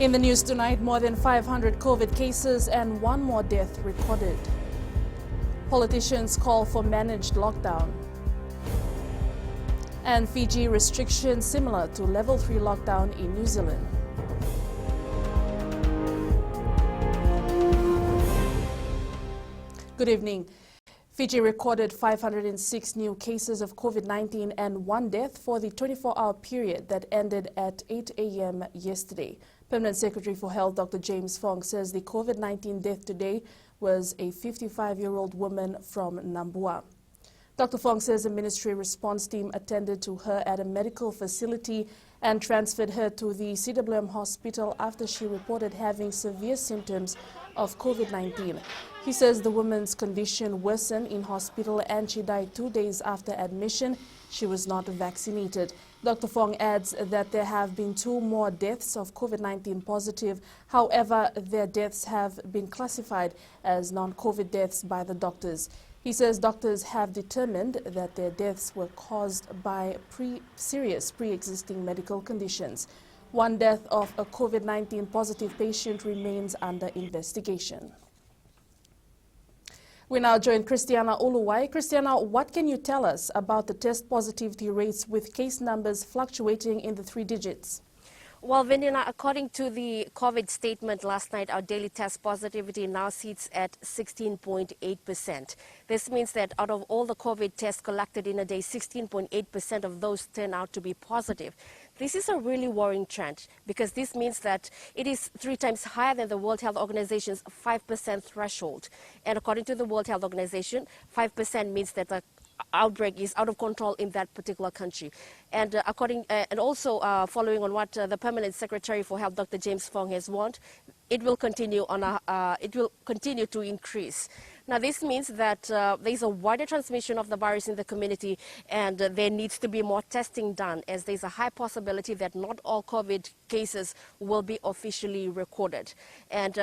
In the news tonight, more than 500 COVID cases and one more death recorded. Politicians call for managed lockdown. And Fiji restrictions similar to level 3 lockdown in New Zealand. Good evening. Fiji recorded 506 new cases of COVID-19 and one death for the 24-hour period that ended at 8 a.m. yesterday. Permanent Secretary for Health Dr. James Fong says the COVID-19 death today was a 55-year-old woman from Nambua. Dr. Fong says the ministry response team attended to her at a medical facility and transferred her to the CWM hospital after she reported having severe symptoms of COVID-19. He says the woman's condition worsened in hospital and she died 2 days after admission. She was not vaccinated. Dr. Fong adds that there have been 2 more deaths of COVID-19 positive. However, their deaths have been classified as non-COVID deaths by the doctors. He says doctors have determined that their deaths were caused by serious pre-existing medical conditions. One death of a COVID-19 positive patient remains under investigation. We now join Christiana Uluwai. Christiana, what can you tell us about the test positivity rates with case numbers fluctuating in the 3 digits? Well, Vendina, according to the COVID statement last night, our daily test positivity now sits at 16.8%. This means that out of all the COVID tests collected in a day, 16.8% of those turn out to be positive. This is a really worrying trend because this means that it is 3 times higher than the World Health Organization's 5% threshold. And according to the World Health Organization, 5% means that the outbreak is out of control in that particular country. And also following on what the Permanent Secretary for Health, Dr. James Fong, has warned, it will continue to increase. Now, this means that there is a wider transmission of the virus in the community, and there needs to be more testing done, as there is a high possibility that not all COVID cases will be officially recorded. And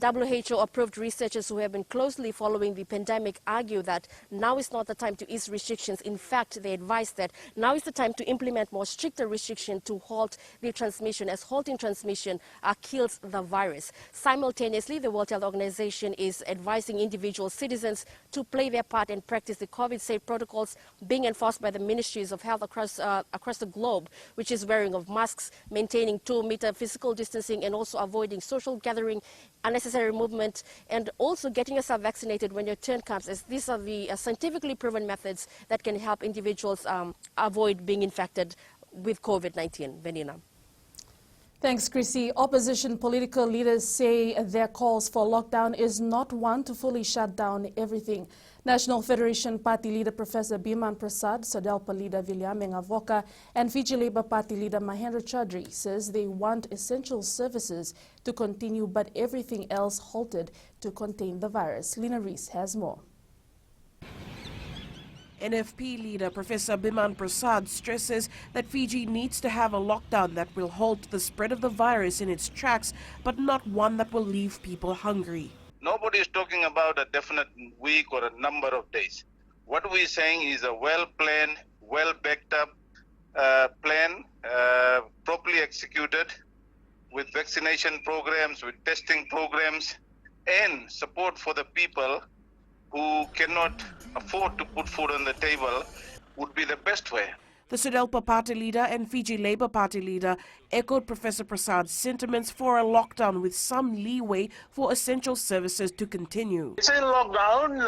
WHO-approved researchers who have been closely following the pandemic argue that now is not the time to ease restrictions. In fact, they advise that now is the time to implement more stricter restrictions to halt the transmission, as halting transmission kills the virus. Simultaneously, the World Health Organization is advising individual citizens to play their part and practice the COVID-safe protocols being enforced by the ministries of health across the globe, which is wearing of masks, maintaining 2-meter physical distancing, and also avoiding social gathering, unnecessary movement, and also getting yourself vaccinated when your turn comes, as these are the scientifically proven methods that can help individuals avoid being infected with COVID-19. Venina. Thanks, Chrissy. Opposition political leaders say their calls for lockdown is not one to fully shut down everything. National Federation Party leader Professor Biman Prasad, SADELPA leader Viliame Ngavoka, and Fiji Labour Party leader Mahendra Chaudhry says they want essential services to continue but everything else halted to contain the virus. Lina Rees has more. NFP leader Professor Biman Prasad stresses that Fiji needs to have a lockdown that will halt the spread of the virus in its tracks, but not one that will leave people hungry. Nobody is talking about a definite week or a number of days. What we're saying is a well-planned, well-backed up plan, properly executed, with vaccination programs, with testing programs, and support for the people who cannot afford to put food on the table would be the best way. The SADELPA party leader and Fiji Labour Party leader echoed Professor Prasad's sentiments for a lockdown with some leeway for essential services to continue. It's a lockdown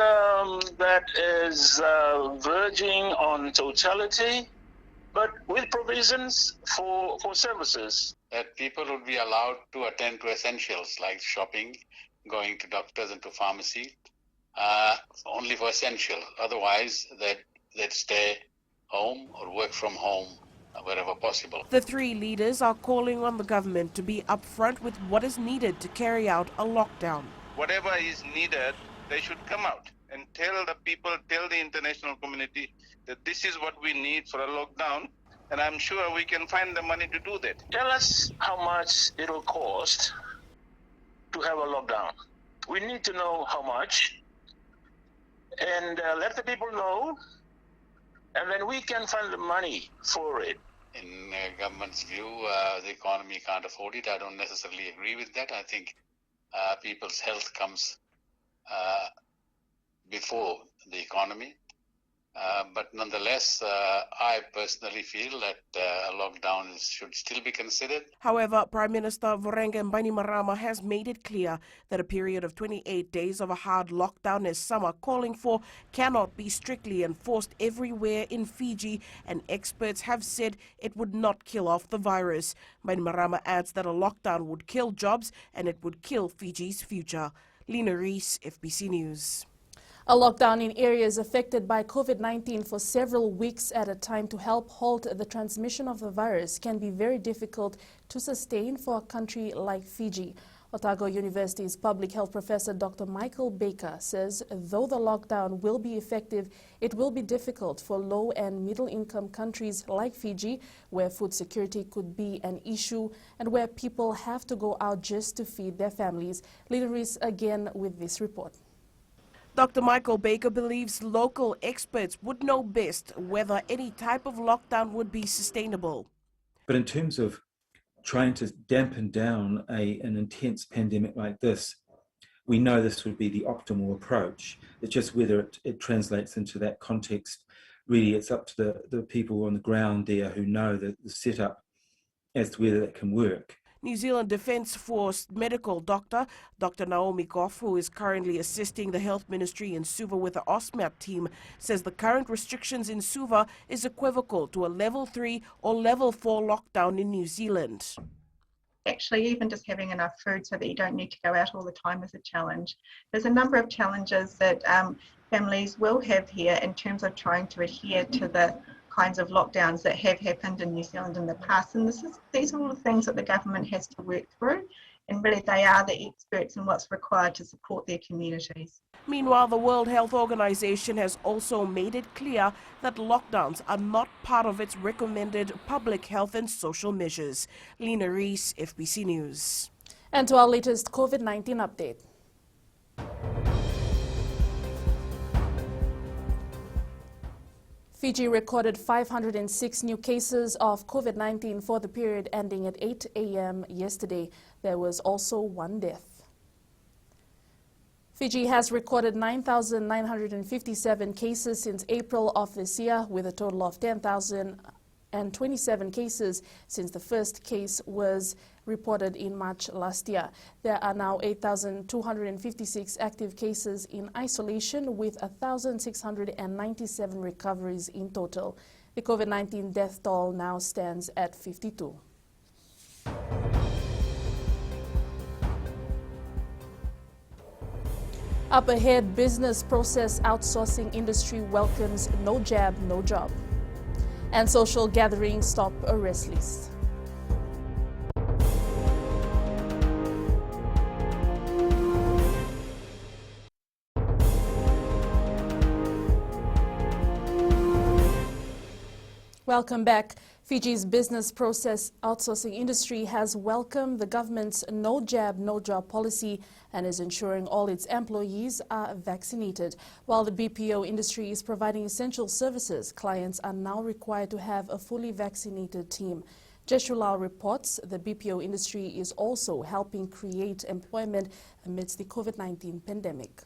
that is verging on totality, but with provisions for services. That people would be allowed to attend to essentials like shopping, going to doctors and to pharmacy, only for essential. Otherwise, they'd stay home or work from home wherever possible. The 3 leaders are calling on the government to be upfront with what is needed to carry out a lockdown. Whatever is needed, they should come out and tell the people, tell the international community that this is what we need for a lockdown, and I'm sure we can find the money to do that. Tell us how much it will cost to have a lockdown. We need to know how much, and let the people know, and then we can find the money for it. in government's view, the economy can't afford it. I don't necessarily agree with that. I think people's health comes before the economy. But nonetheless, I personally feel that a lockdown should still be considered. However, Prime Minister Vorenga Bainimarama has made it clear that a period of 28 days of a hard lockdown, as some are calling for, cannot be strictly enforced everywhere in Fiji, and experts have said it would not kill off the virus. Bainimarama adds that a lockdown would kill jobs and it would kill Fiji's future. Lena Rees, FBC News. A lockdown in areas affected by COVID-19 for several weeks at a time to help halt the transmission of the virus can be very difficult to sustain for a country like Fiji. Otago University's public health professor Dr. Michael Baker says though the lockdown will be effective, it will be difficult for low and middle income countries like Fiji, where food security could be an issue and where people have to go out just to feed their families. Lena Rees again with this report. Dr. Michael Baker believes local experts would know best whether any type of lockdown would be sustainable. But in terms of trying to dampen down an intense pandemic like this, we know this would be the optimal approach. It's just whether it translates into that context. Really, it's up to the people on the ground there who know the setup as to whether that can work. New Zealand Defence Force medical doctor, Dr. Naomi Goff, who is currently assisting the Health Ministry in Suva with the OSMAP team, says the current restrictions in Suva is equivocal to a level 3 or level 4 lockdown in New Zealand. Actually, even just having enough food so that you don't need to go out all the time is a challenge. There's a number of challenges that families will have here in terms of trying to adhere to the kinds of lockdowns that have happened in New Zealand in the past, and these are all the things that the government has to work through, and really they are the experts in what's required to support their communities. Meanwhile, the World Health Organization has also made it clear that lockdowns are not part of its recommended public health and social measures. Lena Rees, FBC News. And to our latest COVID-19 update. Fiji recorded 506 new cases of COVID-19 for the period ending at 8 a.m. yesterday. There was also one death. Fiji has recorded 9,957 cases since April of this year, with a total of 10,027 cases since the first case was reported in March last year. There are now 8,256 active cases in isolation, with 1,697 recoveries in total. The COVID-19 death toll now stands at 52. Up ahead, business process outsourcing industry welcomes no jab, no job. And social gatherings stop arrest list. Welcome back. Fiji's business process outsourcing industry has welcomed the government's no jab, no job policy and is ensuring all its employees are vaccinated. While the BPO industry is providing essential services, clients are now required to have a fully vaccinated team. Jeshulal reports the BPO industry is also helping create employment amidst the COVID-19 pandemic.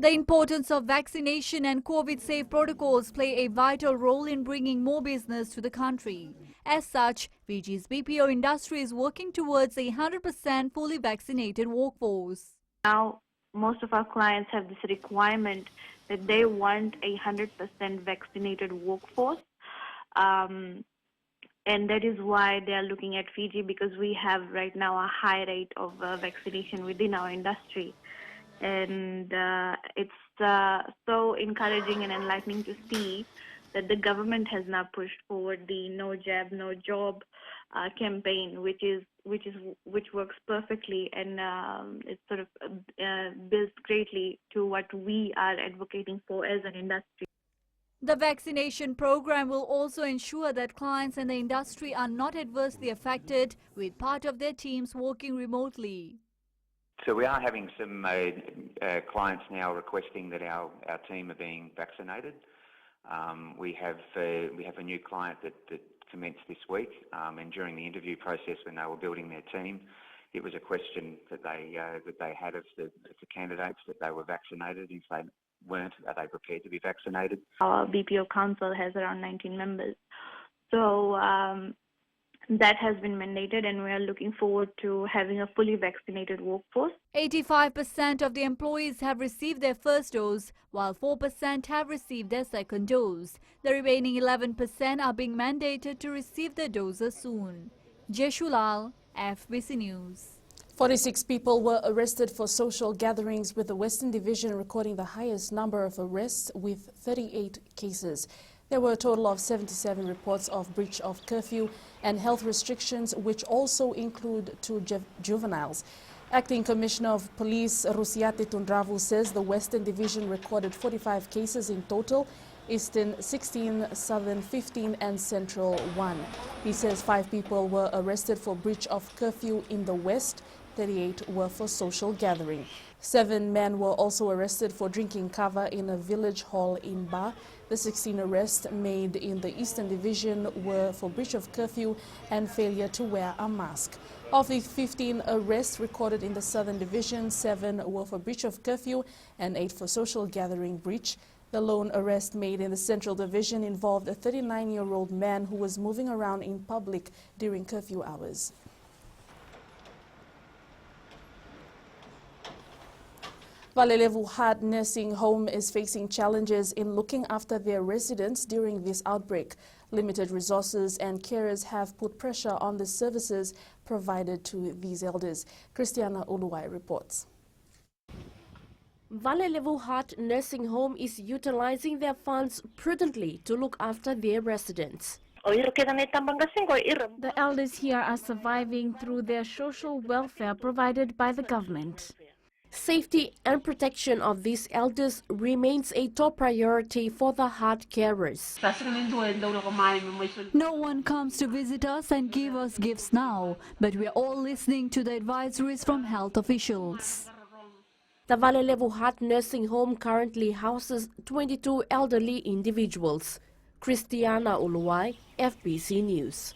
The importance of vaccination and COVID-safe protocols play a vital role in bringing more business to the country. As such, Fiji's BPO industry is working towards a 100% fully vaccinated workforce. Now, most of our clients have this requirement that they want a 100% vaccinated workforce. And that is why they are looking at Fiji, because we have right now a high rate of vaccination within our industry. And it's so encouraging and enlightening to see that the government has now pushed forward the no jab, no job campaign, which works perfectly, and it sort of builds greatly to what we are advocating for as an industry. The vaccination program will also ensure that clients in the industry are not adversely affected, with part of their teams working remotely. So we are having some clients now requesting that our team are being vaccinated. We have a new client that commence this week. And during the interview process, when they were building their team, it was a question that they had of the candidates that they were vaccinated. If they weren't, are they prepared to be vaccinated? Our BPO council has around 19 members. So that has been mandated, and we are looking forward to having a fully vaccinated workforce. 85% of the employees have received their first dose, while 4% have received their second dose. The remaining 11% are being mandated to receive their doses soon. Jeshulal, FBC News. 46 people were arrested for social gatherings, with the Western Division recording the highest number of arrests with 38 cases. There were a total of 77 reports of breach of curfew and health restrictions, which also include 2 juveniles. Acting Commissioner of Police Rusiate Tundravu says the Western Division recorded 45 cases in total, Eastern 16, Southern 15 and Central 1. He says 5 people were arrested for breach of curfew in the West, 38 were for social gathering. 7 men were also arrested for drinking kava in a village hall in Ba. The 16 arrests made in the Eastern Division were for breach of curfew and failure to wear a mask. Of the 15 arrests recorded in the Southern Division, 7 were for breach of curfew and 8 for social gathering breach. The lone arrest made in the Central Division involved a 39-year-old man who was moving around in public during curfew hours. Valelevu Heart Nursing Home is facing challenges in looking after their residents during this outbreak. Limited resources and carers have put pressure on the services provided to these elders. Christiana Uluwai reports. Valelevu Heart Nursing Home is utilizing their funds prudently to look after their residents. The elders here are surviving through their social welfare provided by the government. Safety and protection of these elders remains a top priority for the heart carers. No one comes to visit us and give us gifts now, but we are all listening to the advisories from health officials. The Valelevu Heart Nursing Home currently houses 22 elderly individuals. Christiana Uluwai, FBC News.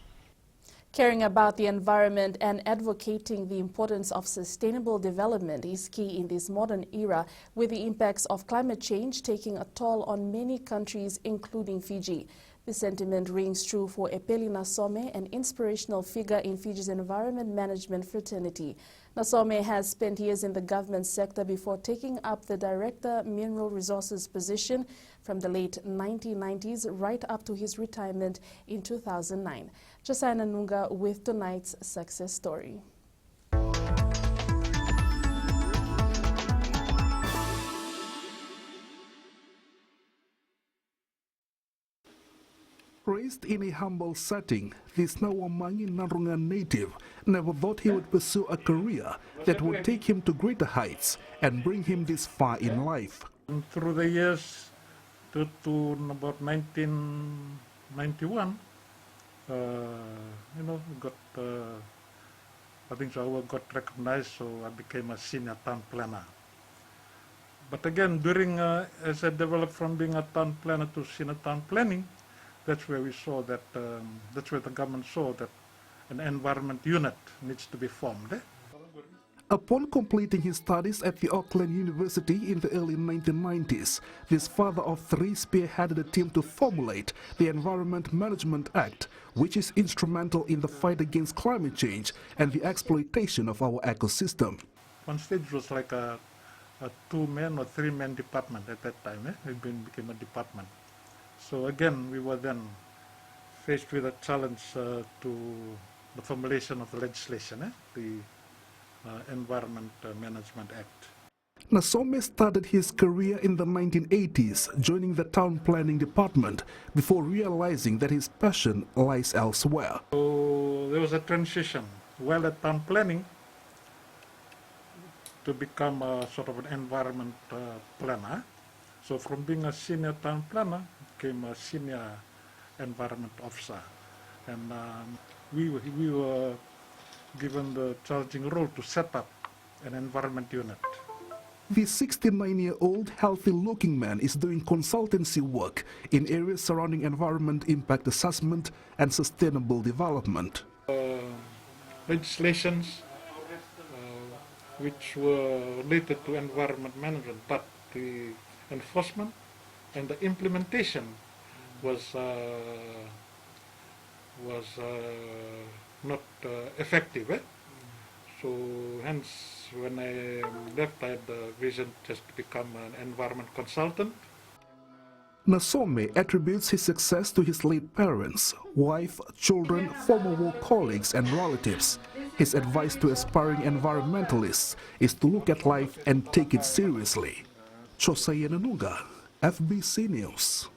Caring about the environment and advocating the importance of sustainable development is key in this modern era, with the impacts of climate change taking a toll on many countries, including Fiji. The sentiment rings true for Epeli Nasome, an inspirational figure in Fiji's environment management fraternity. Nasome has spent years in the government sector before taking up the Director Mineral Resources position from the late 1990s right up to his retirement in 2009. Josiah Nunga with tonight's success story. Raised in a humble setting, this Nawamangi Narunga native never thought he would pursue a career that would take him to greater heights and bring him this far in life. Through the years to about 1991, I think so I got recognized, so I became a senior town planner. But again, during as I developed from being a town planner to senior town planning, that's where we saw that, that's where the government saw that an environment unit needs to be formed. Upon completing his studies at the Auckland University in the early 1990s, this father of 3 spearheaded a team to formulate the Environment Management Act, which is instrumental in the fight against climate change and the exploitation of our ecosystem. One stage was like a 2-man or 3-man department at that time. It became a department. So again, we were then faced with a challenge to the formulation of the legislation, the Environment Management Act. Nasome started his career in the 1980s, joining the town planning department before realizing that his passion lies elsewhere. So there was a transition while at town planning to become a sort of an environment planner. So from being a senior town planner, became a senior environment officer, and we were given the challenging role to set up an environment unit. The 69-year-old healthy-looking man is doing consultancy work in areas surrounding environment impact assessment and sustainable development. Legislations which were related to environment management, but the enforcement and the implementation was not effective. So hence, when I left, I had the vision just to become an environment consultant. Nasome attributes his success to his late parents, wife, children, former work colleagues and relatives. His advice to aspiring environmentalists is to look at life and take it seriously. Chosaya Nanuga, FBC News.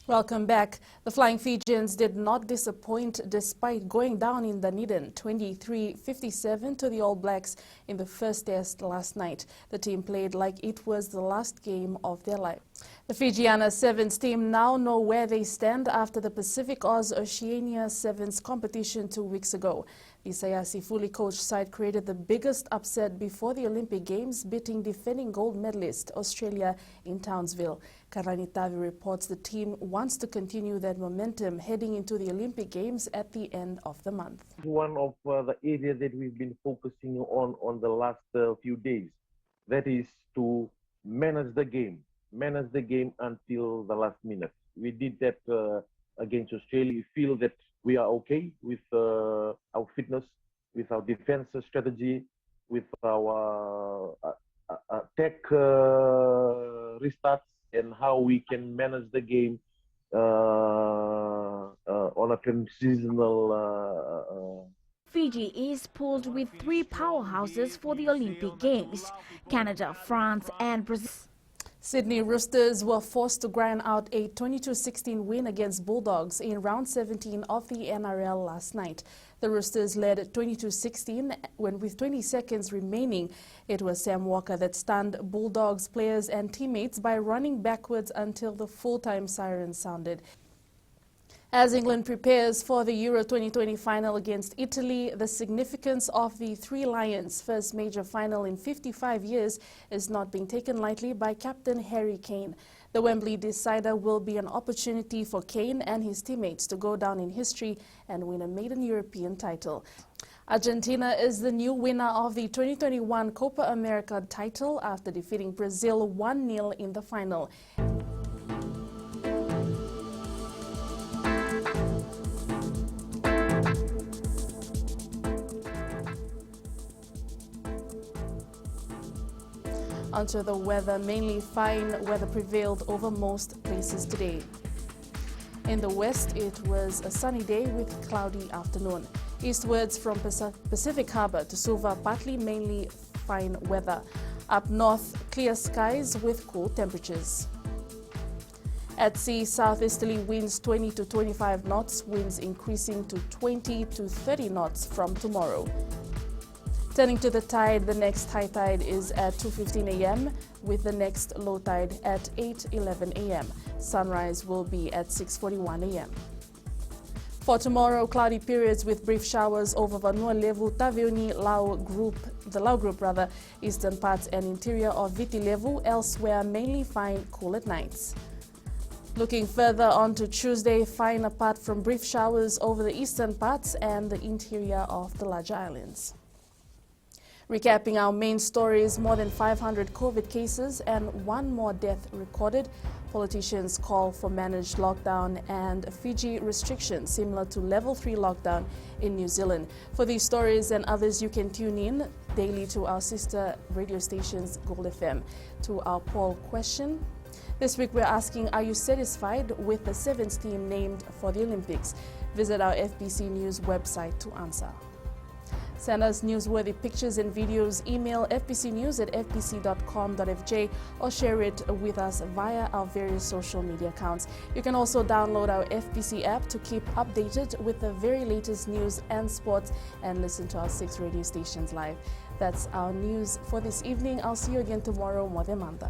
Welcome back. The Flying Fijians did not disappoint despite going down in Dunedin 23-57 to the All Blacks in the first test last night. The team played like it was the last game of their life. The Fijiana Sevens team now know where they stand after the Pacific Oz Oceania Sevens competition 2 weeks ago. The Sayasi fully coached side created the biggest upset before the Olympic Games, beating defending gold medalist Australia in Townsville. Karani Tavi reports the team wants to continue that momentum heading into the Olympic Games at the end of the month. One of the areas that we've been focusing on the last few days, that is to manage the game until the last minute. We did that against Australia. We feel that we are okay with our fitness, with our defense strategy, with our tech restarts, and how we can manage the game on a transitional. Fiji is pooled with 3 powerhouses for the Olympic Games: Canada, France and Brazil. Sydney Roosters were forced to grind out a 22-16 win against Bulldogs in round 17 of the NRL last night. The Roosters led 22-16 when with 20 seconds remaining. It was Sam Walker that stunned Bulldogs players and teammates by running backwards until the full-time siren sounded. As England prepares for the Euro 2020 final against Italy, the significance of the Three Lions' first major final in 55 years is not being taken lightly by captain Harry Kane. The Wembley decider will be an opportunity for Kane and his teammates to go down in history and win a maiden European title. Argentina is the new winner of the 2021 Copa America title after defeating Brazil 1-0 in the final. Onto the weather, mainly fine weather prevailed over most places today. In the west, it was a sunny day with cloudy afternoon. Eastwards from Pacific Harbour to Suva, partly mainly fine weather. Up north, clear skies with cool temperatures. At sea, southeasterly winds 20 to 25 knots, winds increasing to 20 to 30 knots from tomorrow. Turning to the tide, the next high tide is at 2:15 a.m. with the next low tide at 8:11 a.m. Sunrise will be at 6:41 a.m. For tomorrow, cloudy periods with brief showers over Vanua Levu, Taveuni, the Lau Group, eastern parts and interior of Viti Levu, elsewhere mainly fine, cool at nights. Looking further on to Tuesday, fine apart from brief showers over the eastern parts and the interior of the larger islands. Recapping our main stories, more than 500 COVID cases and 1 more death recorded. Politicians call for managed lockdown and Fiji restrictions similar to level 3 lockdown in New Zealand. For these stories and others, you can tune in daily to our sister radio stations Gold FM. To our poll question, this week we're asking, are you satisfied with the Sevens team named for the Olympics? Visit our FBC News website to answer. Send us newsworthy pictures and videos. Email fbcnews@fbc.com.fj or share it with us via our various social media accounts. You can also download our FBC app to keep updated with the very latest news and sports and listen to our 6 radio stations live. That's our news for this evening. I'll see you again tomorrow. Modemanda.